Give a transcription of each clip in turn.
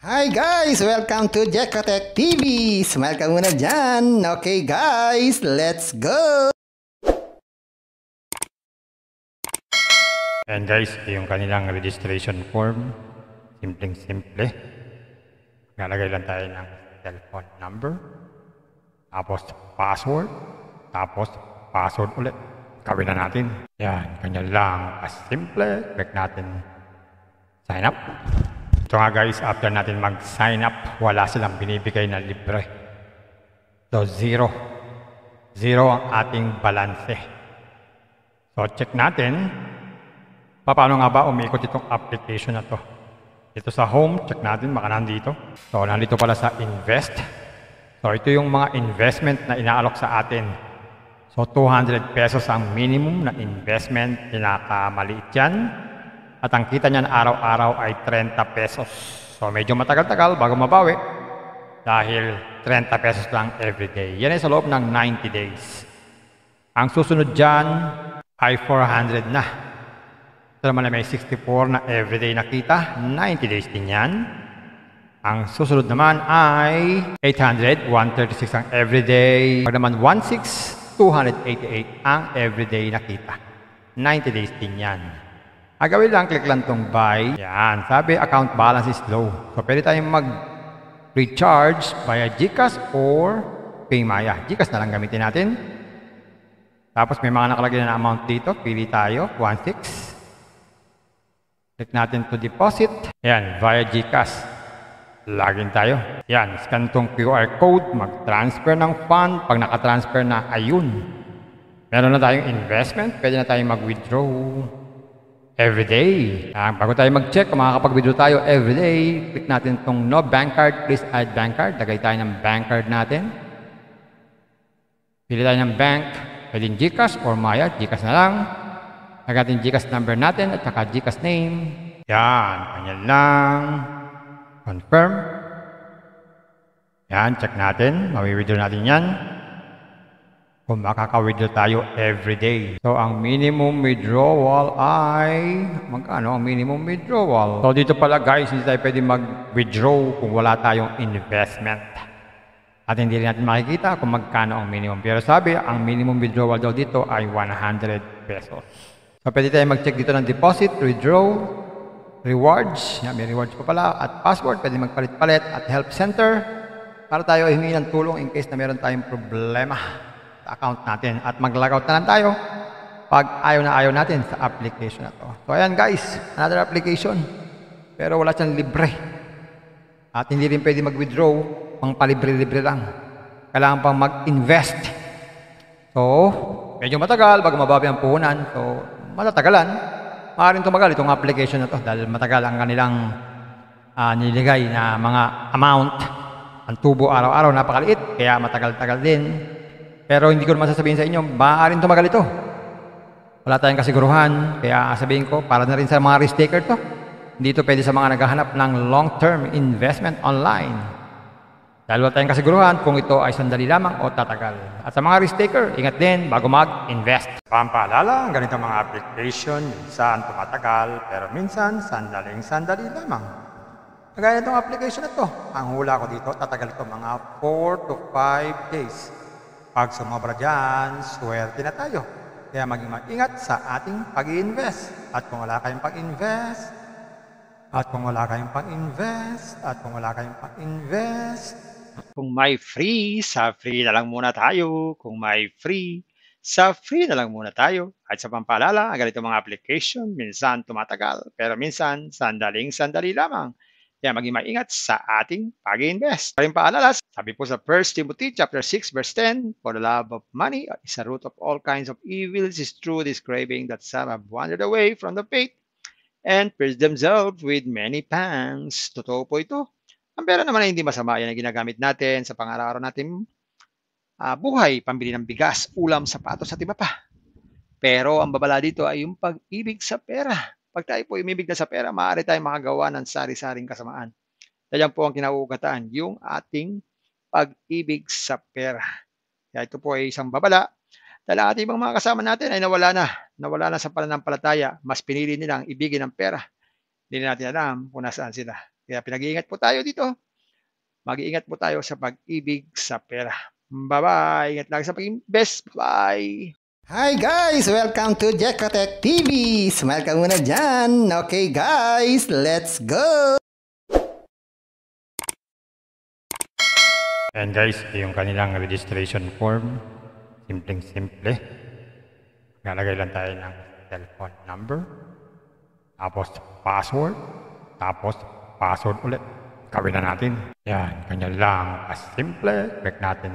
Hi guys! Welcome to Jekotech TV! Smile ka muna dyan! Okay guys, let's go! And guys, yung kanilang registration form, simpleng-simple. Nalagay lang tayo ng cellphone number, tapos password ulit. Gawin na natin. Yan, kanya lang. Simple. Click natin sign up. Ito nga guys, after natin mag-sign up, wala silang binibigay na libre. So, zero. Zero ang ating balanse. So, check natin. Paano nga ba umiikot itong application na to? Dito sa home, check natin, baka nandito. So, nandito pala sa invest. So, ito yung mga investment na inaalok sa atin. So, 200 pesos ang minimum na investment. Pinakamaliit yan. At ang kita niyan araw-araw ay 30 pesos. So, medyo matagal-tagal bago mabawi. Dahil 30 pesos lang everyday. Yan ay sa loob ng 90 days. Ang susunod dyan ay 400 na. Ito naman ay may 64 na everyday na kita. 90 days din yan. Ang susunod naman ay 800, 136 ang everyday. Pag naman 16, 288 ang everyday na kita. 90 days din yan. Gawin lang, click lang tong buy. Yan, sabi account balance is low. So, pwede tayong mag-recharge via GCash or PayMaya. GCash na lang gamitin natin. Tapos may mga nakalagay na amount dito. Pili tayo, 16. Click natin to deposit. Yan, via GCash. Login tayo. Yan, scan tong QR code. Mag-transfer ng fund. Pag nakatransfer na, ayun. Meron na tayong investment. Pwede na tayong mag-withdraw everyday. Bago tayo mag-check kung makakapag-withdraw tayo everyday, click natin itong no bank card. Please add bank card. Lagay tayo ng bank card natin. Pili tayo ng bank. Pwedeng GCash or Maya. GCash na lang. Lagay natin GCash number natin at saka GCash name. Yan. Kanya lang. Confirm. Yan. Check natin. Mawi-withdraw natin yan. Kung makaka-withdraw tayo everyday. So, ang minimum withdrawal ay... Magkano ang minimum withdrawal? So, dito pala guys, hindi tayo pwede mag-withdraw kung wala tayong investment. At hindi rin natin makikita kung magkano ang minimum. Pero sabi, ang minimum withdrawal daw dito ay 100 pesos. So, pwede tayo mag-check dito ng deposit, withdraw, rewards. Yan, may rewards pa pala. At password, pwede magpalit-palit. At help center, para tayo hihingi ng tulong in case na meron tayong problema sa account natin. At mag-logout na lang tayo pag ayaw na ayaw natin sa application na to. So, ayan guys, another application. Pero wala siyang libre. At hindi rin pwede mag-withdraw, pang palibre-libre lang. Kailangan pang mag-invest. So, medyo matagal bago mabawi ang puhunan. So, matatagalan. Maaaring tumagal itong application na to dahil matagal ang kanilang niligay na mga amount. Ang tubo araw-araw napakaliit, kaya matagal-tagal din. Pero hindi ko naman sasabihin sa inyo, maaaring tumagal ito. Wala tayong kasiguruhan, kaya sabihin ko, para na rin sa mga risk taker to. Hindi ito pwede sa mga naghahanap ng long-term investment online. Dahil wala tayong kasiguruhan kung ito ay sandali lamang o tatagal. At sa mga risk taker, ingat din bago mag-invest. Pampaalala, ang ganitong mga application, minsan tumatagal, pero minsan sandaling-sandali lamang. Kagaya itong application na to, ang hula ko dito, tatagal ito mga 4 to 5 days. Pag sumobra dyan, swerte na tayo. Kaya maging mag-ingat sa ating pag-i-invest. At kung wala kayong pag-invest, Kung may free, sa free na lang muna tayo. Kung may free, sa free na lang muna tayo. At sa pampaalala, ang ganito mga application, minsan tumatagal, pero minsan sandaling-sandali lamang. Kaya maging maingat sa ating pag-invest. Paring paalala, sabi po sa 1 Timothy chapter 6 verse 10, for the love of money is a root of all kinds of evils, is true this craving that some have wandered away from the faith and pierced themselves with many pangs. Totoo po ito. Ang pera naman ay hindi masama. Yan ang ginagamit natin sa pang-araw-araw natin buhay, pambili ng bigas, ulam, sapatos at iba pa. Pero ang babala dito ay yung pag-ibig sa pera. Pag tayo po umibig na sa pera, maaari tayong makagawa ng sari-saring kasamaan. Yan po ang kinauugatan, yung ating pag-ibig sa pera. Kaya ito po ay isang babala. Dahil ang ating ibang mga kasama natin ay nawala na sa pananampalataya. Mas pinili nilang ibigin ang pera. Hindi natin alam kung nasaan sila. Kaya pinag-iingat po tayo dito. Mag-iingat po tayo sa pag-ibig sa pera. Bye-bye. Ingat lagi sa pag-invest. Bye. Hi guys! Welcome to Jekotech TV! Smile ka muna dyan! Okay guys, let's go! And guys, ito yung kanilang registration form. Simpleng-simple. Lalagay lang tayo ng cellphone number. Tapos password. Tapos password ulit. Gawin na natin. Yan, kanya lang. Simple. Click natin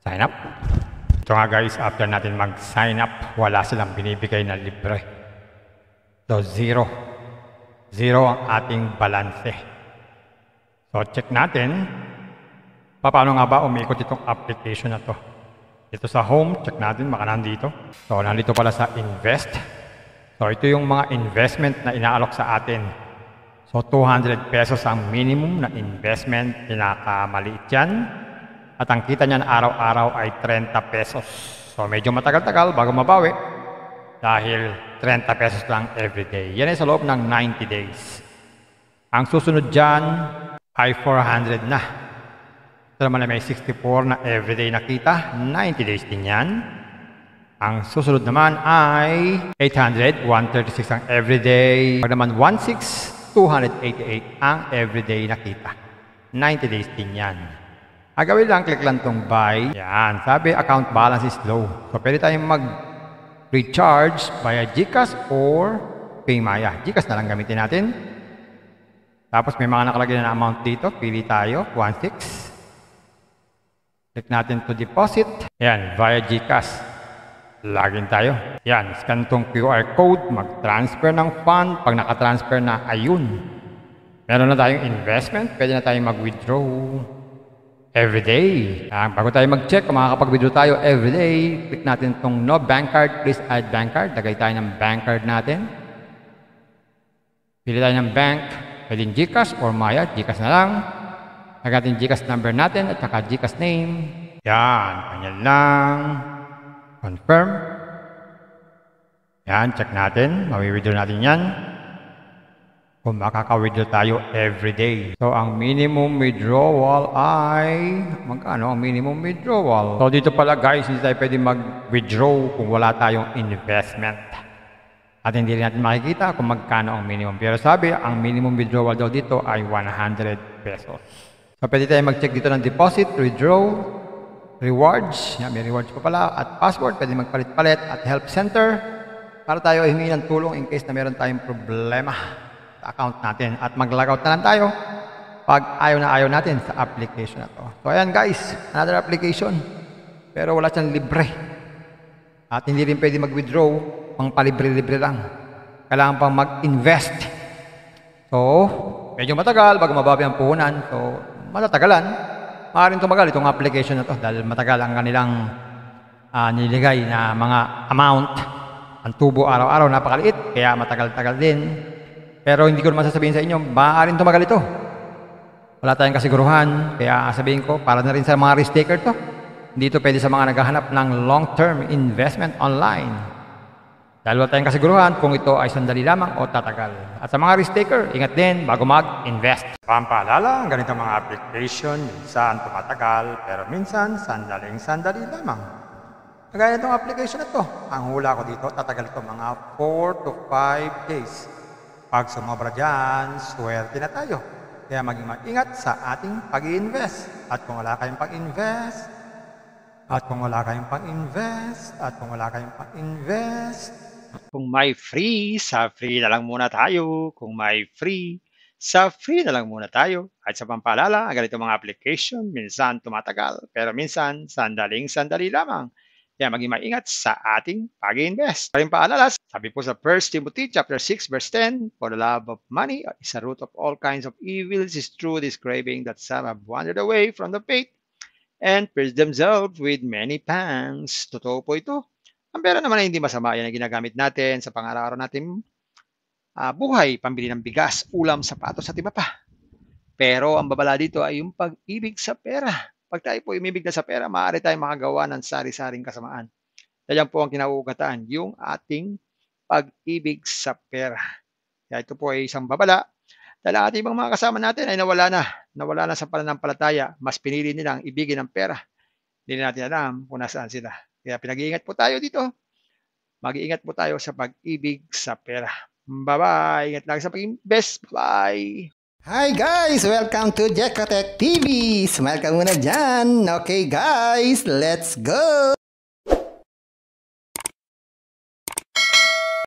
sign up. Ito nga guys, after natin mag-sign up, wala silang binibigay na libre. So, zero. Zero ang ating balanse. So, check natin. Paano nga ba umikot itong application na to? Ito sa home, check natin, baka nandito. So, nandito pala sa invest. So, ito yung mga investment na inaalok sa atin. So, 200 pesos ang minimum na investment, pinakamaliit yan. At ang kita niyan araw-araw ay 30 pesos. So, medyo matagal-tagal bago mabawi. Dahil 30 pesos lang everyday. Yan ay sa loob ng 90 days. Ang susunod dyan ay 400 na. Ito naman ay may 64 na everyday na kita. 90 days din yan. Ang susunod naman ay 800, 136 ang everyday. Pag naman 16, 288 ang everyday na kita. 90 days din yan. Agawin lang, click lang tong buy. Yan, sabi account balance is low. So, pwede tayong mag-recharge via GCash or PayMaya. GCash na lang gamitin natin. Tapos may mga nakalagay na amount dito. Pili tayo, 16. Click natin to deposit. Yan, via GCash. Login tayo. Yan, scan tong QR code. Mag-transfer ng fund. Pag nakatransfer na, ayun. Meron na tayong investment. Pwede na tayong mag-withdraw. Everyday. Bago tayo mag-check kung makakapag-withdraw tayo everyday, click natin itong no bank card, please add bank card. Lagay tayo ng bank card natin. Pili tayo ng bank. Pwedeng GCash or Maya. GCash na lang. Lagay natin GCash number natin at saka GCash name. Yan. Ganyan lang. Confirm. Yan. Check natin. Mawi-withdraw natin yan. Kung makaka-withdraw tayo everyday. So, ang minimum withdrawal ay... Magkano ang minimum withdrawal? So, dito pala guys, hindi tayo pwede mag-withdraw kung wala tayong investment. At hindi rin natin makikita kung magkano ang minimum. Pero sabi, ang minimum withdrawal daw dito ay 100 pesos. So, pwede tayo mag-check dito ng deposit, withdraw, rewards. Yan, may rewards pa pala. At password, pwede magpalit-palit. At help center, para tayo hihingi ng tulong in case na meron tayong problema account natin at mag-logout na lang tayo pag ayaw natin sa application na to. So ayan guys, another application pero wala siyang libre at hindi rin pwede mag-withdraw pang palibre-libre lang, kailangan pang mag-invest. So medyo matagal bago mabawi ang puhunan, so matatagalan, maaaring tumagal itong application na to dahil matagal ang kanilang niligay na mga amount. Ang tubo araw-araw napakaliit kaya matagal-tagal din. Pero hindi ko naman sasabihin sa inyo, maaaring tumagal ito. Wala tayong kasiguruhan, kaya sabihin ko, para na rin sa mga risk taker to. Hindi ito pwede sa mga naghahanap ng long-term investment online. Dahil wala tayong kasiguruhan kung ito ay sandali lamang o tatagal. At sa mga risk taker, ingat din bago mag-invest. Pampaalala, ang ganitong mga application, minsan tumatagal, pero minsan sandaling-sandali lamang. Kagaya itong application na to, ang hula ko dito, tatagal ito mga 4 to 5 days. Pag sumobra dyan, swerte na tayo. Kaya maging mag-ingat sa ating pag-i-invest. At kung wala kayong pag-invest, Kung may free, sa free na lang muna tayo. Kung may free, sa free na lang muna tayo. At sa pampaalala, ang ganito mga application, minsan tumatagal. Pero minsan, sandaling-sandali lamang. Kaya maging maingat sa ating pag-invest. Paring paalala, sabi po sa 1 Timothy chapter 6 verse 10, for the love of money is a root of all kinds of evils, is true this craving that some have wandered away from the faith and pierced themselves with many pangs. Totoo po ito. Ang pera naman ay hindi masama. Yan ang ginagamit natin sa pang-araw-araw natin buhay, pambili ng bigas, ulam, sapatos at iba pa. Pero ang babala dito ay yung pag-ibig sa pera. Pag tayo po umibig na sa pera, maaari tayong makagawa ng sari-saring kasamaan. Yan po ang kinauugatan, yung ating pag-ibig sa pera. Kaya ito po ay isang babala Dahil ang ating mga kasama natin ay nawala na sa pananampalataya, mas pinili nilang ibigin ang pera. Hindi na natin alam kung nasaan sila. Kaya pinag-iingat po tayo dito. Mag-iingat po tayo sa pag-ibig sa pera. Bye-bye! Ingat lang sa pag-invest. Bye! Hi guys! Welcome to Jekotech TV! Smile ka muna dyan! Okay guys, let's go!